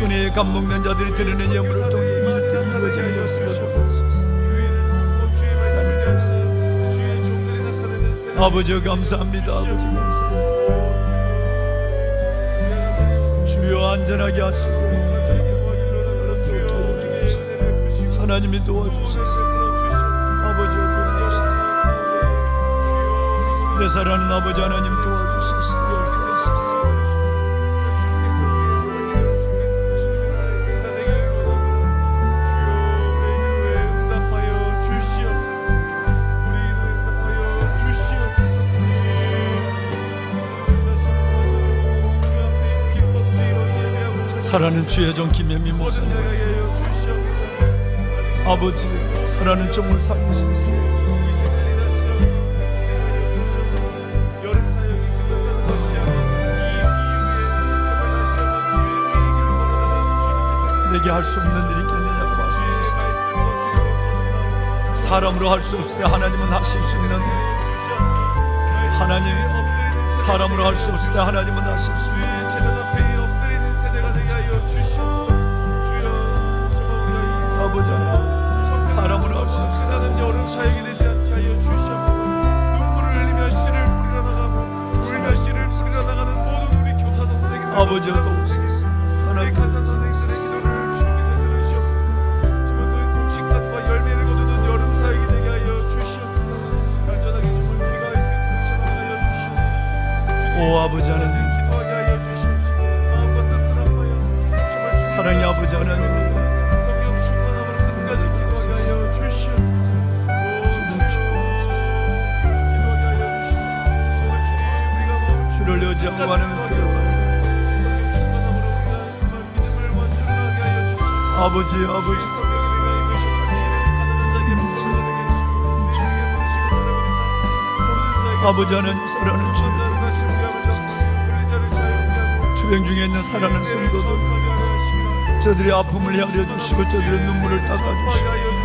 은혜에 감동된 자들이 드리는 예물을 통해 일들이 이루어지는 역사를 주옵소서. 아버지 감사합니다. 아버지 감사합니다. 주여 안전하게 하시고 하나님이 도와주소서. 아버지 도와주소서. 내 사랑하는 아버지 하나님 도와주소서. 역사하소서. 사랑하는 주의 종 김혜미 목사님, 아버지 사랑하는 종을 살리소서. 내게 할 수 없는 일이 있겠느냐고 말씀하셨습니다. 사람으로 할 수 없을 때 하나님은 하실 수 있는 일, 하나님 사람으로 할 수 없을 때 하나님은 하실 수 있는 일. 아버지 사람으로 할 수 없을 때 나는 여름 사역이 되지 않게 하여 주시옵소서. 눈물을 흘리며 씨를 뿌리러 나가고 울며 씨를 뿌리러 나가는 모든 우리 교사 선생님들, 아버지 도우소서. 하나님 간사 선생님들의 기도를 주께서 들으시옵소서. 정말 그 금식단과 열매를 거두는 여름 사역이 되게 하여 주시옵소서. 안전하게 정말 귀가 있을 때 하여 주시옵소서. 오 아버지 하나님, 기도하게 하여 주시옵소서. 마음과 뜻을 합하여 정말 주님 사랑의 아버지 하나님, 성령 충만함으로 끝까지 기도하게 하여 주시옵소서. 기도하게 하여 주시옵소서. 정말 주님 우리가 마음을 주를 의지하고 가는 주여. 아버지 아버지 아버지 하나님 사랑하는 주, 투병 중에 있는 사랑하는 성도들, 저들의 아픔을 헤아려 주시고 저들의 눈물을 닦아 주시고